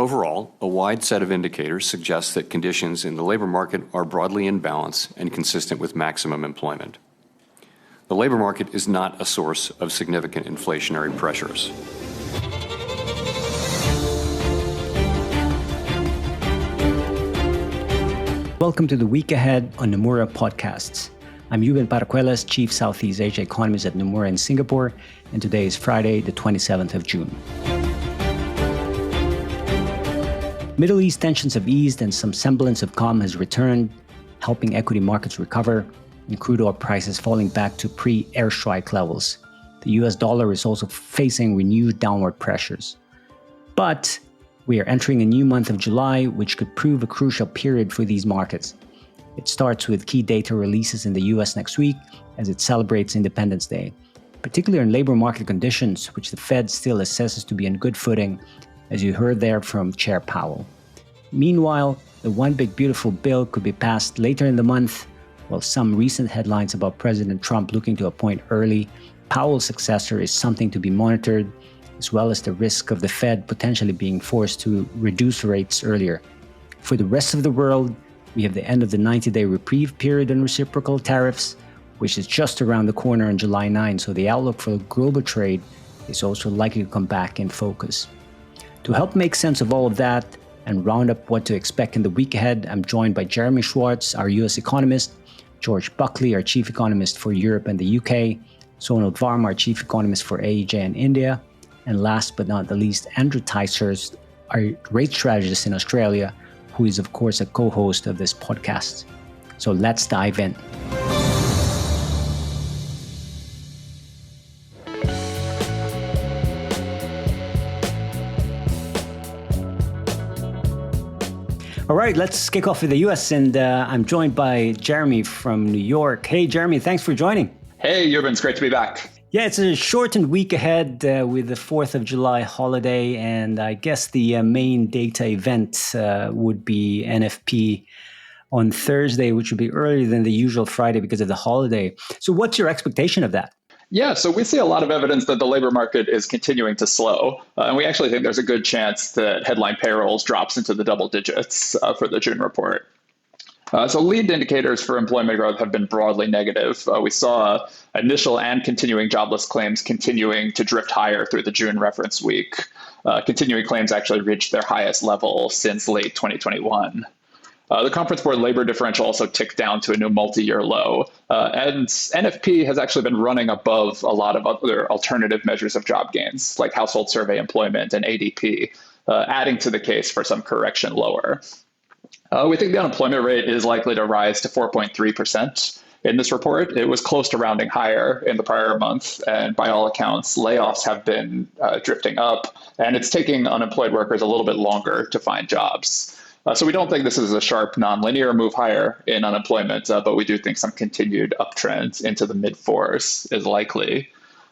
Overall, a wide set of indicators suggests that conditions in the labor market are broadly in balance and consistent with maximum employment. The labor market is not a source of significant inflationary pressures. Welcome to the Week Ahead on Nomura Podcasts. I'm Eugen Paracuelas, Chief Southeast Asia Economist at Nomura in Singapore, and today is Friday, the 27th of June. Middle East tensions have eased and some semblance of calm has returned, helping equity markets recover and crude oil prices falling back to pre-airstrike levels. The US dollar is also facing renewed downward pressures. But we are entering a new month of July, which could prove a crucial period for these markets. It starts with key data releases in the US next week as it celebrates Independence Day, particularly in labor market conditions, which the Fed still assesses to be on good footing, as you heard there from Chair Powell. Meanwhile, the One Big Beautiful Bill could be passed later in the month, while some recent headlines about President Trump looking to appoint early Powell's successor is something to be monitored, as well as the risk of the Fed potentially being forced to reduce rates earlier. For the rest of the world, we have the end of the 90-day reprieve period on reciprocal tariffs, which is just around the corner on July 9, so the outlook for global trade is also likely to come back in focus. To help make sense of all of that and round up what to expect in the week ahead, I'm joined by Jeremy Schwartz, our US economist, George Buckley, our chief economist for Europe and the UK, Sonal Varma, our chief economist for AEJ and India, and last but not the least, Andrew Ticehurst, our rate strategist in Australia, who is of course a co-host of this podcast. So let's dive in. All right, let's kick off with the US, and I'm joined by Jeremy from New York. Hey, Jeremy, thanks for joining. Hey, Eugen, it's great to be back. Yeah, it's a shortened week ahead with the 4th of July holiday, and I guess the main data event would be NFP on Thursday, which would be earlier than the usual Friday because of the holiday. So what's your expectation of that? Yeah, so we see a lot of evidence that the labor market is continuing to slow. And we actually think there's a good chance that headline payrolls drops into the double digits for the June report. So lead indicators for employment growth have been broadly negative. We saw initial and continuing jobless claims continuing to drift higher through the June reference week. Continuing claims actually reached their highest level since late 2021. The Conference Board labor differential also ticked down to a new multi-year low. And NFP has actually been running above a lot of other alternative measures of job gains, like household survey employment and ADP, adding to the case for some correction lower. We think the unemployment rate is likely to rise to 4.3% in this report. It was close to rounding higher in the prior month, and by all accounts, layoffs have been drifting up, and it's taking unemployed workers a little bit longer to find jobs. So we don't think this is a sharp nonlinear move higher in unemployment, but we do think some continued uptrend into the mid-fours is likely.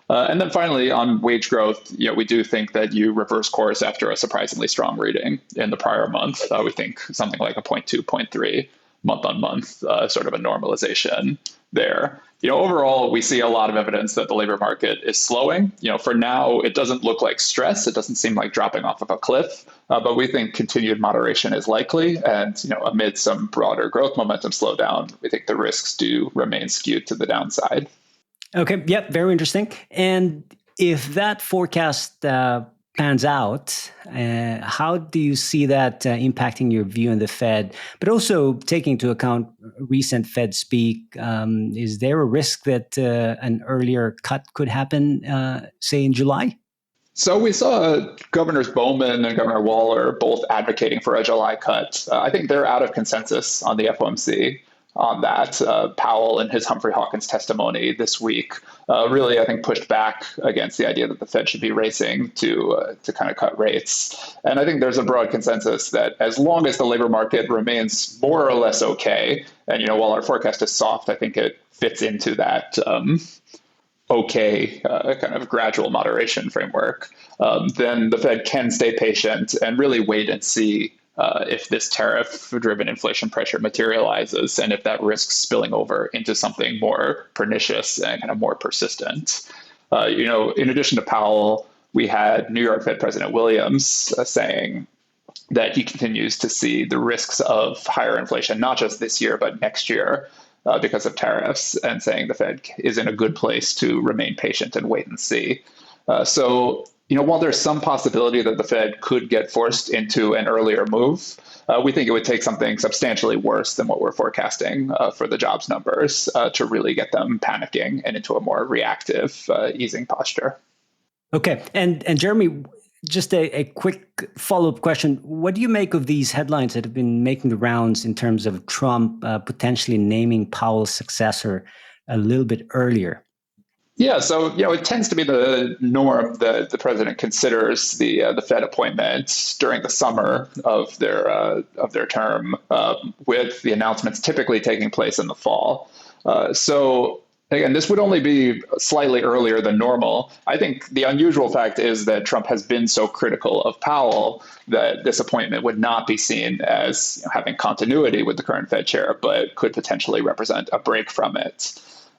And then finally, on wage growth, we do think that you reverse course after a surprisingly strong reading in the prior month. We think something like a 0.2, 0.3 month on month, sort of a normalization there. Overall, we see a lot of evidence that the labor market is slowing. For now, it doesn't look like stress. It doesn't seem like dropping off of a cliff, but we think continued moderation is likely. And, amid some broader growth momentum slowdown, we think the risks do remain skewed to the downside. Okay, yep, very interesting. And if that forecast pans out, how do you see that impacting your view on the Fed? But also taking into account recent Fed speak, is there a risk that an earlier cut could happen, say in July? So we saw Governors Bowman and Governor Waller both advocating for a July cut. I think they're out of consensus on the FOMC on that. Powell, in his Humphrey Hawkins testimony this week, really, I think, pushed back against the idea that the Fed should be racing to kind of cut rates. And I think there's a broad consensus that as long as the labor market remains more or less okay, and while our forecast is soft, I think it fits into that kind of gradual moderation framework, then the Fed can stay patient and really wait and see if this tariff-driven inflation pressure materializes and if that risks spilling over into something more pernicious and kind of more persistent. In addition to Powell, we had New York Fed President Williams saying that he continues to see the risks of higher inflation, not just this year, but next year because of tariffs, and saying the Fed is in a good place to remain patient and wait and see. While there's some possibility that the Fed could get forced into an earlier move, we think it would take something substantially worse than what we're forecasting for the jobs numbers to really get them panicking and into a more reactive easing posture. Okay. And Jeremy, just a quick follow-up question. What do you make of these headlines that have been making the rounds in terms of Trump potentially naming Powell's successor a little bit earlier? Yeah, so it tends to be the norm that the president considers the Fed appointment during the summer of their term, with the announcements typically taking place in the fall. So again, this would only be slightly earlier than normal. I think the unusual fact is that Trump has been so critical of Powell that this appointment would not be seen as having continuity with the current Fed chair, but could potentially represent a break from it.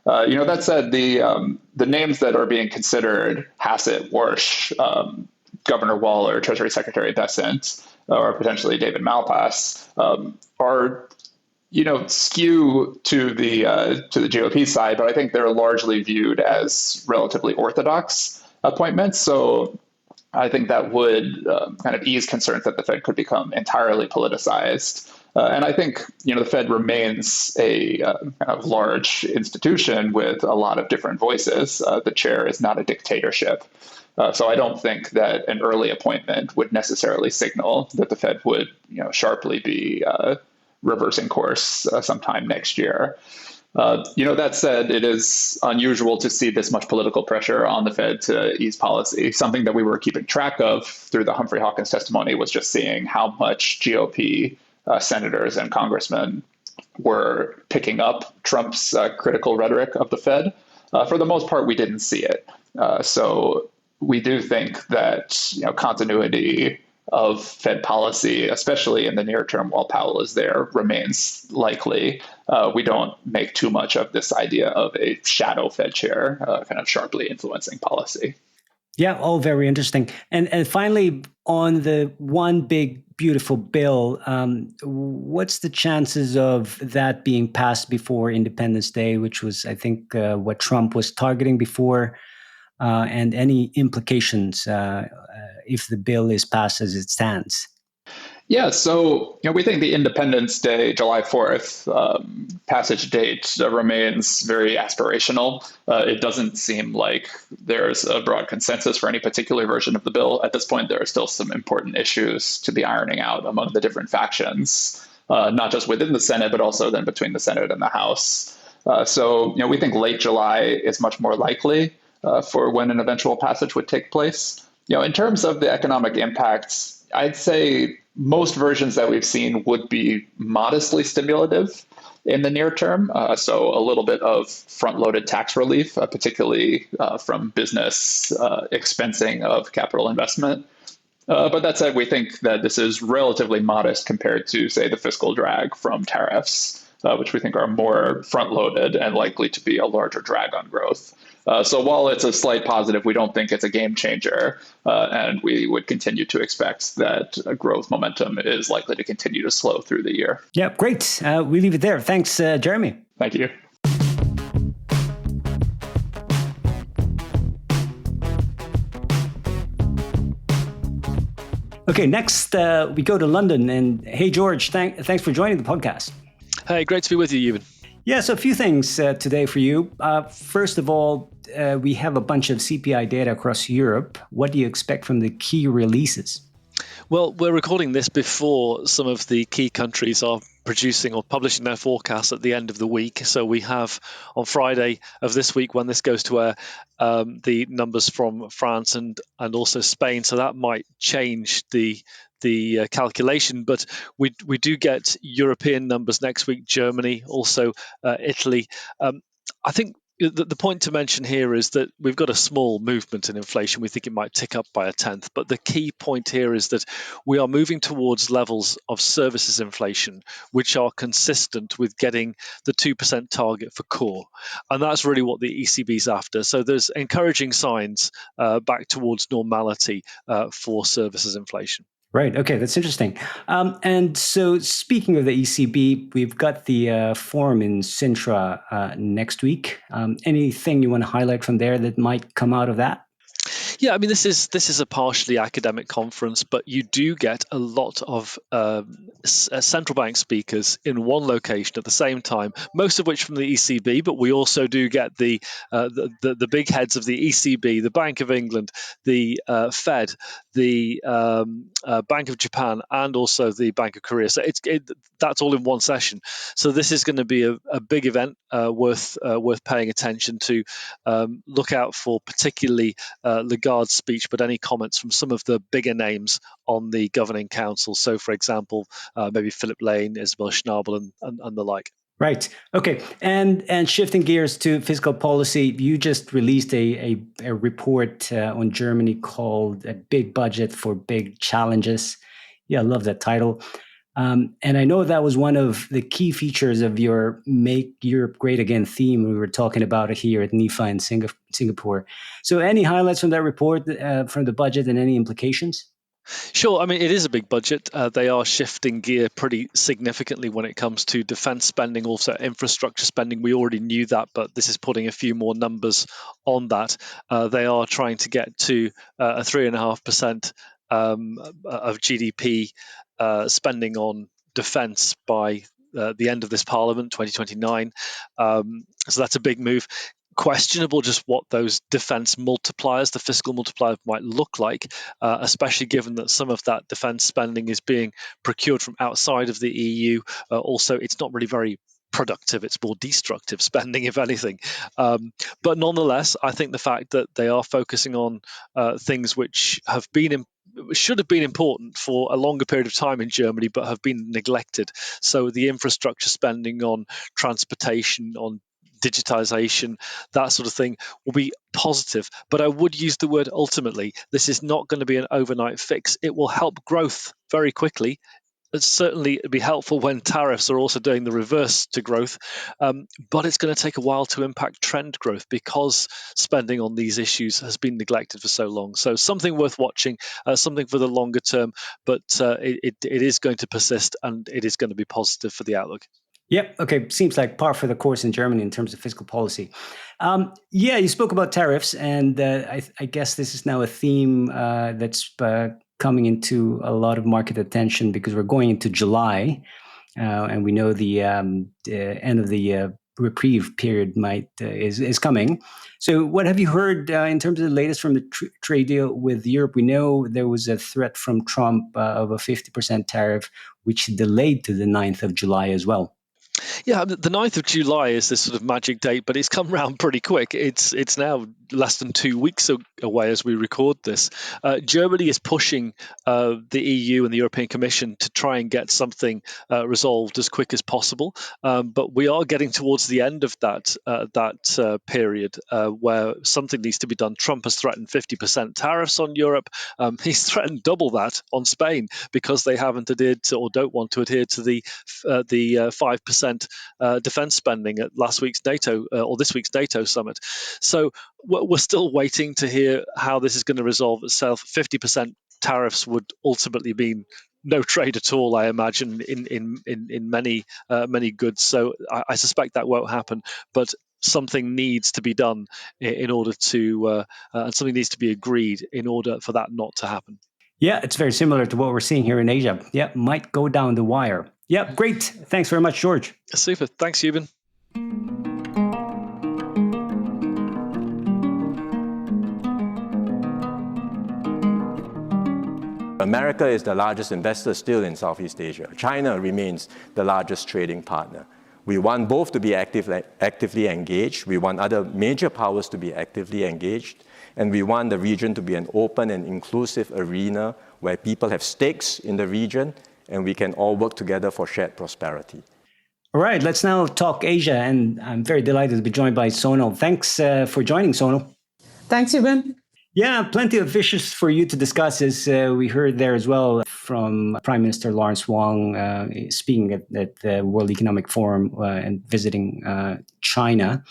That said, the names that are being considered, Hassett, Warsh, Governor Waller, Treasury Secretary Bessent, or potentially David Malpass, are skew to the GOP side, but I think they're largely viewed as relatively orthodox appointments. So I think that would kind of ease concerns that the Fed could become entirely politicized. And I think the Fed remains a kind of large institution with a lot of different voices. The chair is not a dictatorship. So I don't think that an early appointment would necessarily signal that the Fed would sharply be reversing course sometime next year. That said, it is unusual to see this much political pressure on the Fed to ease policy. Something that we were keeping track of through the Humphrey Hawkins testimony was just seeing how much GOP senators and congressmen were picking up Trump's critical rhetoric of the Fed. For the most part, we didn't see it. So we do think that continuity of Fed policy, especially in the near term while Powell is there, remains likely. We don't make too much of this idea of a shadow Fed chair kind of sharply influencing policy. Yeah, all very interesting. And finally, on the one big, beautiful bill, what's the chances of that being passed before Independence Day, which was, I think, what Trump was targeting before, and any implications if the bill is passed as it stands? Yeah, so we think the Independence Day, July 4th passage date remains very aspirational. It doesn't seem like there's a broad consensus for any particular version of the bill. At this point, there are still some important issues to be ironing out among the different factions, not just within the Senate, but also then between the Senate and the House. So we think late July is much more likely for when an eventual passage would take place. In terms of the economic impacts, I'd say most versions that we've seen would be modestly stimulative in the near term. So a little bit of front-loaded tax relief, particularly from business expensing of capital investment. But that said, we think that this is relatively modest compared to, say, the fiscal drag from tariffs, which we think are more front-loaded and likely to be a larger drag on growth. So while it's a slight positive, we don't think it's a game changer, and we would continue to expect that growth momentum is likely to continue to slow through the year. Yeah, great. We leave it there. Thanks, Jeremy. Thank you. Okay, next we go to London. And hey, George, thanks for joining the podcast. Hey, great to be with you, Ewan. Yeah, so a few things today for you. First of all, we have a bunch of CPI data across Europe. What do you expect from the key releases? Well, we're recording this before some of the key countries are producing or publishing their forecasts at the end of the week. So we have on Friday of this week, when this goes to air, the numbers from France and also Spain. So that might change the calculation, but we do get European numbers next week, Germany, also Italy. I think the point to mention here is that we've got a small movement in inflation. We think it might tick up by 1/10, but the key point here is that we are moving towards levels of services inflation, which are consistent with getting the 2% target for core. And that's really what the ECB is after. So there's encouraging signs back towards normality for services inflation. Right. Okay, that's interesting. And so, speaking of the ECB, we've got the forum in Sintra next week. Anything you want to highlight from there that might come out of that? Yeah, I mean, this is a partially academic conference, but you do get a lot of central bank speakers in one location at the same time. Most of which from the ECB, but we also do get the big heads of the ECB, the Bank of England, the Fed, the Bank of Japan, and also the Bank of Korea. So that's all in one session. So this is going to be a big event worth paying attention to. Look out for particularly Lagarde's speech, but any comments from some of the bigger names on the governing council. So, for example, maybe Philip Lane, Isabel Schnabel, and the like. Right. Okay. And shifting gears to fiscal policy, you just released a report on Germany called "A Big Budget for Big Challenges." Yeah, I love that title. And I know that was one of the key features of your "Make Europe Great Again" theme. We were talking about it here at NIFA in Singapore. So, any highlights from that report, from the budget, and any implications? Sure. I mean, it is a big budget. They are shifting gear pretty significantly when it comes to defence spending, also infrastructure spending. We already knew that, but this is putting a few more numbers on that. They are trying to get to a 3.5% of GDP spending on defence by the end of this Parliament, 2029. So that's a big move. Questionable just what those defence multipliers, the fiscal multiplier, might look like, especially given that some of that defence spending is being procured from outside of the EU. Also, it's not really very productive. It's more destructive spending, if anything. But nonetheless, I think the fact that they are focusing on things which should have been important for a longer period of time in Germany, but have been neglected. So the infrastructure spending on transportation, on digitization, that sort of thing will be positive. But I would use the word ultimately. This is not going to be an overnight fix. It will help growth very quickly. It's certainly be helpful when tariffs are also doing the reverse to growth, but it's going to take a while to impact trend growth because spending on these issues has been neglected for so long. So something worth watching, something for the longer term, but it is going to persist and it is going to be positive for the outlook. Yep. Okay. Seems like par for the course in Germany in terms of fiscal policy. Yeah, you spoke about tariffs, and I guess this is now a theme that's coming into a lot of market attention because we're going into July, and we know the end of the reprieve period is coming. So, what have you heard in terms of the latest from the trade deal with Europe? We know there was a threat from Trump of a 50% tariff, which delayed to the 9th of July as well. Yeah, the 9th of July is this sort of magic date, but it's come round pretty quick. It's now less than 2 weeks away as we record this. Germany is pushing the EU and the European Commission to try and get something resolved as quick as possible. But we are getting towards the end of that period where something needs to be done. Trump has threatened 50% tariffs on Europe. He's threatened double that on Spain because they haven't adhered to or don't want to adhere to the 5% defense spending at last week's NATO or this week's NATO summit. So we're still waiting to hear how this is going to resolve itself. 50% tariffs would ultimately mean no trade at all, I imagine, in many goods. So I suspect that won't happen, but something needs to be done in order to, and something needs to be agreed in order for that not to happen. Yeah, it's very similar to what we're seeing here in Asia. Yeah, might go down the wire. Yeah, great. Thanks very much, George. Super. Thanks, Euban. America is the largest investor still in Southeast Asia. China remains the largest trading partner. We want both to be actively engaged. We want other major powers to be actively engaged. And we want the region to be an open and inclusive arena where people have stakes in the region and we can all work together for shared prosperity. All right, let's now talk Asia. And I'm very delighted to be joined by Sonal. Thanks for joining, Sonal. Thanks, Euban. Yeah, plenty of issues for you to discuss, as we heard there as well from Prime Minister Lawrence Wong speaking at the World Economic Forum and visiting China.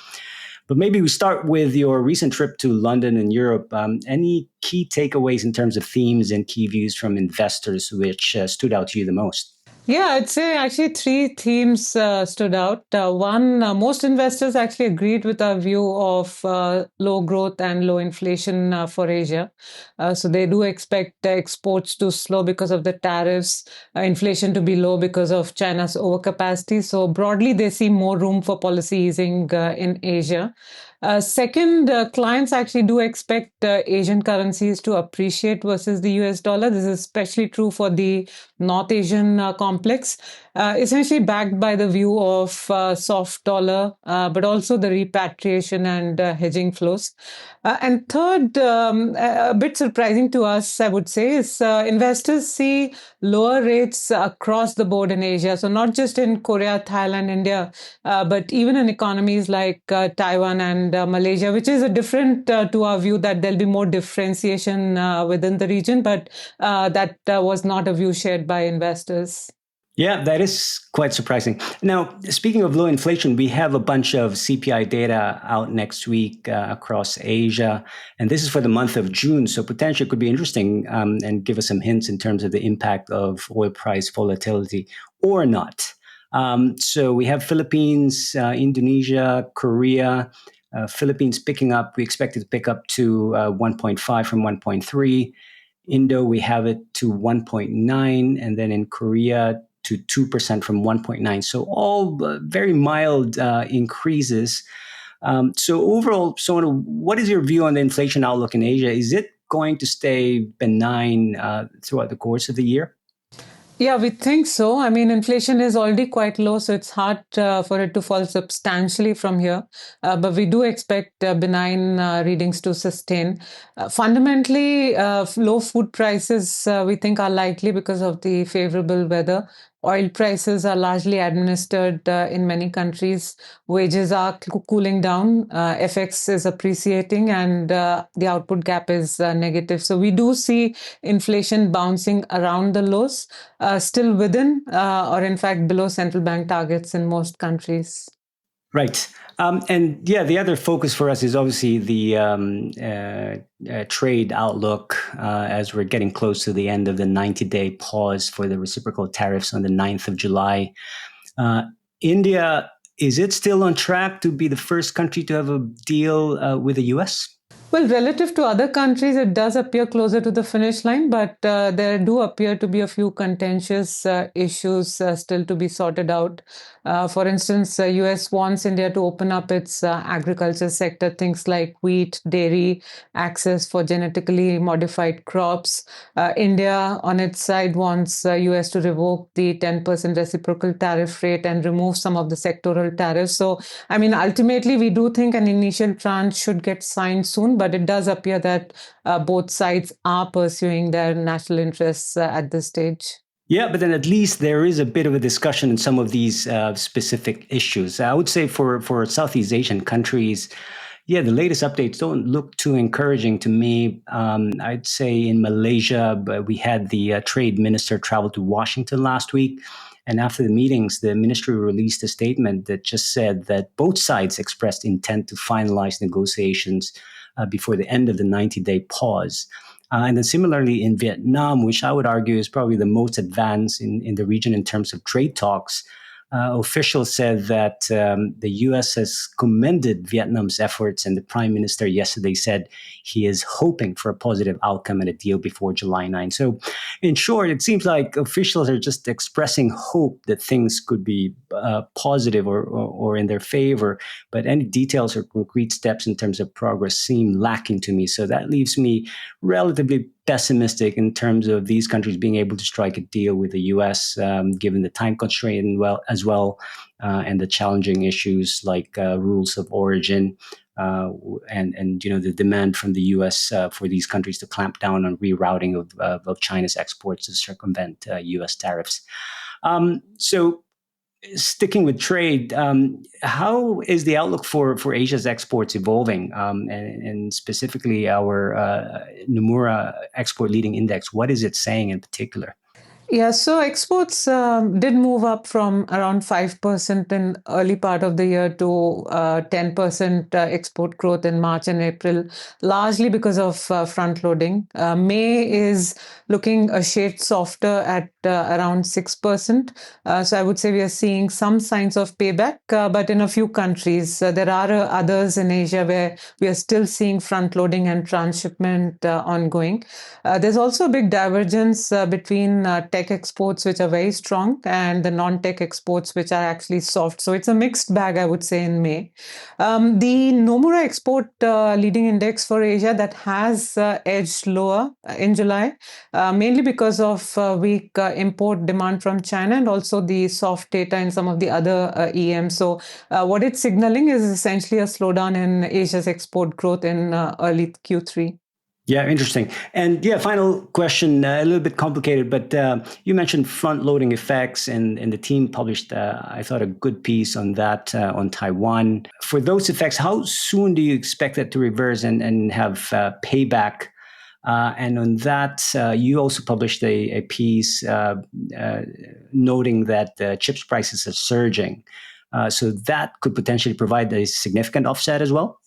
But maybe we start with your recent trip to London and Europe. Any key takeaways in terms of themes and key views from investors which stood out to you the most? Yeah, I'd say actually three themes stood out. One, most investors actually agreed with our view of low growth and low inflation for Asia. So they do expect exports to slow because of the tariffs, inflation to be low because of China's overcapacity. So broadly, they see more room for policy easing in Asia. Second, clients actually do expect Asian currencies to appreciate versus the US dollar. This is especially true for the North Asian complex, essentially backed by the view of soft dollar, but also the repatriation and hedging flows. And third, a bit surprising to us, I would say, is investors see lower rates across the board in Asia. So not just in Korea, Thailand, India, but even in economies like Taiwan and Malaysia, which is a different to our view that there'll be more differentiation within the region, but that was not a view shared by investors. Yeah, that is quite surprising. Now, speaking of low inflation, we have a bunch of CPI data out next week across Asia, and this is for the month of June. So potentially it could be interesting and give us some hints in terms of the impact of oil price volatility or not. So we have Philippines, Indonesia, Korea. Philippines picking up. We expect it to pick up to 1.5 from 1.3. Indo, we have it to 1.9, and then in Korea to 2% from 1.9. So all very mild increases. So overall, Sona, what is your view on the inflation outlook in Asia? Is it going to stay benign throughout the course of the year? Yeah, we think so. I mean, inflation is already quite low, so it's hard for it to fall substantially from here. But we do expect benign readings to sustain. Fundamentally, low food prices we think are likely because of the favorable weather. Oil prices are largely administered in many countries. Wages are cooling down. FX is appreciating, and the output gap is negative. So we do see inflation bouncing around the lows, still within or in fact below central bank targets in most countries. Right. And yeah, the other focus for us is obviously the trade outlook as we're getting close to the end of the 90-day pause for the reciprocal tariffs on the 9th of July. India, is it still on track to be the first country to have a deal with the US? Well, relative to other countries, it does appear closer to the finish line, but there do appear to be a few contentious issues still to be sorted out. For instance, US wants India to open up its agriculture sector, things like wheat, dairy, access for genetically modified crops. India, on its side, wants US to revoke the 10% reciprocal tariff rate and remove some of the sectoral tariffs. So, I mean, ultimately, we do think an initial tranche should get signed soon, but it does appear that both sides are pursuing their national interests at this stage. Yeah, but then at least there is a bit of a discussion in some of these specific issues. I would say for Southeast Asian countries, yeah, the latest updates don't look too encouraging to me. I'd say in Malaysia, but we had the trade minister travel to Washington last week. And after the meetings, the ministry released a statement that just said that both sides expressed intent to finalize negotiations before the end of the 90-day pause. And then similarly in Vietnam, which I would argue is probably the most advanced in the region in terms of trade talks, officials said that the U.S. has commended Vietnam's efforts, and the prime minister yesterday said he is hoping for a positive outcome and a deal before July 9. So, in short, it seems like officials are just expressing hope that things could be positive or in their favor, but any details or concrete steps in terms of progress seem lacking to me. So that leaves me relatively pessimistic in terms of these countries being able to strike a deal with the U.S., given the time constraint and the challenging issues like rules of origin and the demand from the U.S. For these countries to clamp down on rerouting of China's exports to circumvent U.S. tariffs. So. Sticking with trade, how is the outlook for Asia's exports evolving, and specifically our Nomura export leading index? What is it saying in particular? Yeah, so exports did move up from around 5% in early part of the year to 10% export growth in March and April, largely because of front loading. May is looking a shade softer at around 6%. So I would say we are seeing some signs of payback, but in a few countries. There are others in Asia where we are still seeing front loading and transshipment ongoing. There's also a big divergence between tech exports, which are very strong, and the non-tech exports, which are actually soft. So it's a mixed bag, I would say, in May. The Nomura export leading index for Asia that has edged lower in July, mainly because of weak import demand from China and also the soft data in some of the other EMs. So what it's signaling is essentially a slowdown in Asia's export growth in early Q3. Yeah, interesting. And yeah, final question, a little bit complicated, but you mentioned front-loading effects, and the team published, I thought, a good piece on that on Taiwan. For those effects, how soon do you expect that to reverse and have payback? And on that, you also published a piece noting that chips prices are surging. So that could potentially provide a significant offset as well?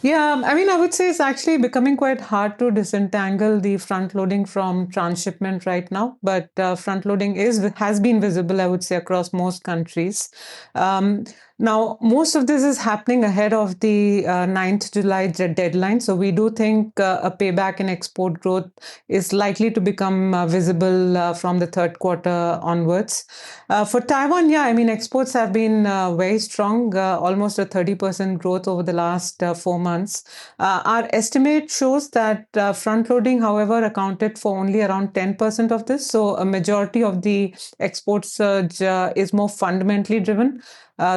Yeah, I mean, I would say it's actually becoming quite hard to disentangle the front loading from transshipment right now. But front loading has been visible, I would say, across most countries. Now, most of this is happening ahead of the 9th July deadline. So we do think a payback in export growth is likely to become visible from the third quarter onwards. For Taiwan, yeah, I mean, exports have been very strong, almost a 30% growth over the last 4 months. Our estimate shows that front loading, however, accounted for only around 10% of this. So a majority of the export surge is more fundamentally driven.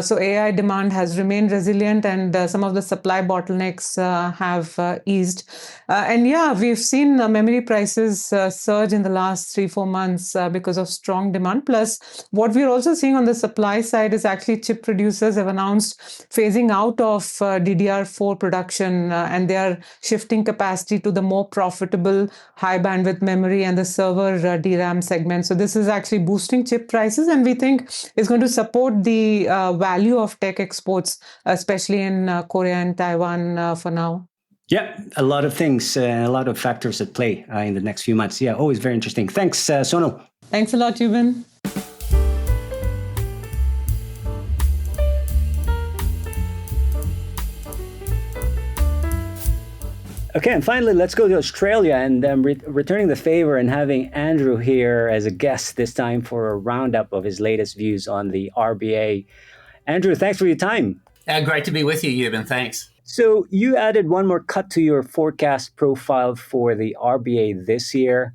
So AI demand has remained resilient, and some of the supply bottlenecks have eased. And yeah, we've seen memory prices surge in the last 3-4 months because of strong demand. Plus, what we're also seeing on the supply side is actually chip producers have announced phasing out of DDR4 production, and they are shifting capacity to the more profitable high bandwidth memory and the server DRAM segment. So this is actually boosting chip prices, and we think is going to support the value of tech exports, especially in Korea and Taiwan for now. Yeah, a lot of things, a lot of factors at play in the next few months. Yeah, always very interesting. Thanks, Sonal. Thanks a lot, Yuban. Okay, and finally, let's go to Australia, and returning the favor and having Andrew here as a guest this time for a roundup of his latest views on the RBA. Andrew, thanks for your time. Great to be with you, Yuban. Thanks. So you added one more cut to your forecast profile for the RBA this year.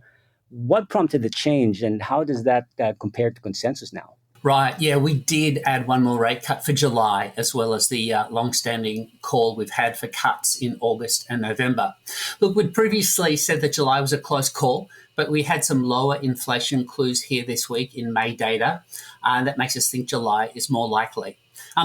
What prompted the change, and how does that compare to consensus now? Right. Yeah, we did add one more rate cut for July, as well as the long-standing call we've had for cuts in August and November. Look, we'd previously said that July was a close call, but we had some lower inflation clues here this week in May data, and that makes us think July is more likely.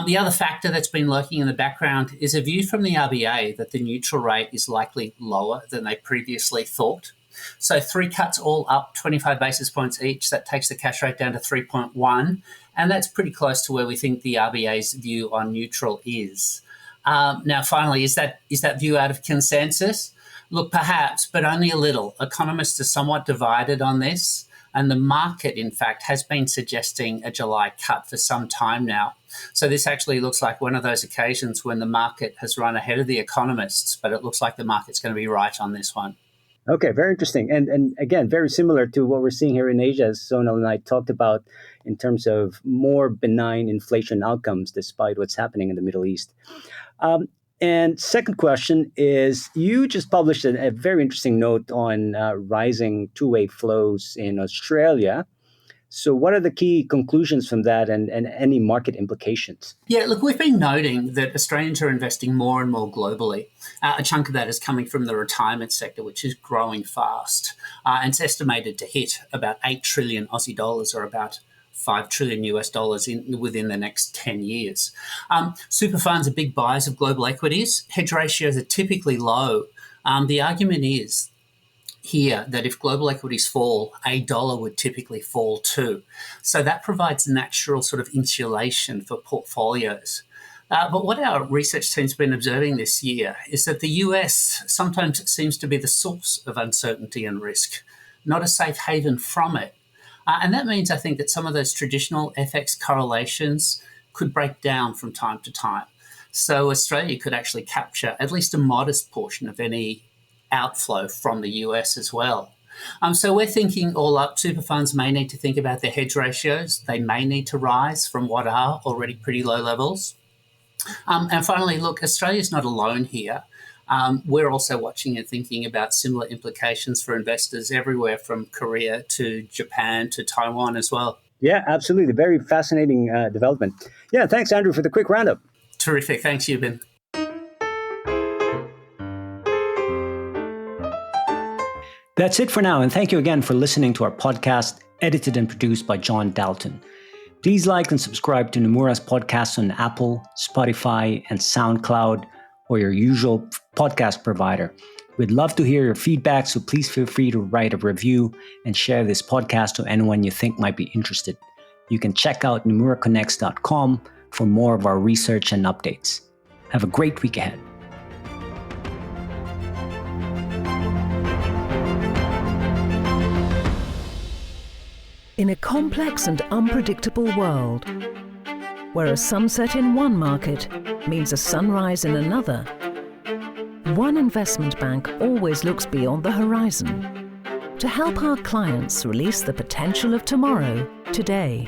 The other factor that's been lurking in the background is a view from the RBA that the neutral rate is likely lower than they previously thought. So 3 cuts all up 25 basis points each. That takes the cash rate down to 3.1. And that's pretty close to where we think the RBA's view on neutral is. Now, finally, is that view out of consensus? Look, perhaps, but only a little. Economists are somewhat divided on this. And the market, in fact, has been suggesting a July cut for some time now. So this actually looks like one of those occasions when the market has run ahead of the economists, but it looks like the market's going to be right on this one. Okay, very interesting. And again, very similar to what we're seeing here in Asia, as Sonal and I talked about in terms of more benign inflation outcomes despite what's happening in the Middle East. And second question is, you just published a very interesting note on rising two-way flows in Australia. So what are the key conclusions from that and any market implications? Yeah, look, we've been noting that Australians are investing more and more globally. A chunk of that is coming from the retirement sector, which is growing fast. And it's estimated to hit about 8 trillion Aussie dollars, or about $5 trillion US dollars within the next 10 years. Super funds are big buyers of global equities. Hedge ratios are typically low. The argument is here that if global equities fall, a dollar would typically fall too. So that provides natural sort of insulation for portfolios. But what our research team's been observing this year is that the US sometimes seems to be the source of uncertainty and risk, not a safe haven from it. And that means, I think, that some of those traditional FX correlations could break down from time to time. So Australia could actually capture at least a modest portion of any outflow from the US as well. So we're thinking all up, super funds may need to think about their hedge ratios. They may need to rise from what are already pretty low levels. And finally, look, Australia's not alone here. We're also watching and thinking about similar implications for investors everywhere from Korea to Japan to Taiwan as well. Yeah, absolutely. Very fascinating development. Yeah, thanks, Andrew, for the quick roundup. Terrific. Thanks, Eubin. That's it for now, and thank you again for listening to our podcast, edited and produced by John Dalton. Please like and subscribe to Nomura's podcasts on Apple, Spotify, and SoundCloud, or your usual podcast provider. We'd love to hear your feedback, so please feel free to write a review and share this podcast to anyone you think might be interested. You can check out NomuraConnects.com for more of our research and updates. Have a great week ahead. In a complex and unpredictable world, where a sunset in one market means a sunrise in another, one investment bank always looks beyond the horizon to help our clients release the potential of tomorrow, today.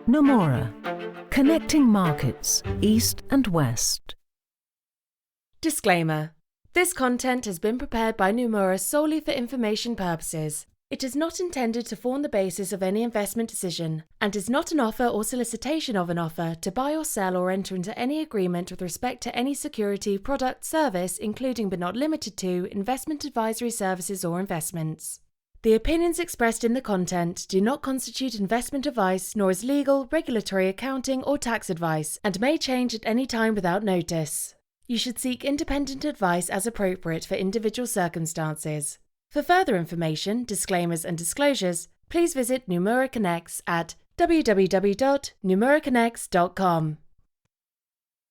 Nomura, connecting markets, east and west. Disclaimer. This content has been prepared by Nomura solely for information purposes. It is not intended to form the basis of any investment decision and is not an offer or solicitation of an offer to buy or sell or enter into any agreement with respect to any security, product, service, including but not limited to investment advisory services or investments. The opinions expressed in the content do not constitute investment advice nor is legal, regulatory, accounting, or tax advice and may change at any time without notice. You should seek independent advice as appropriate for individual circumstances. For further information, disclaimers and disclosures, please visit Nomura Connects at www.nomuraconnects.com.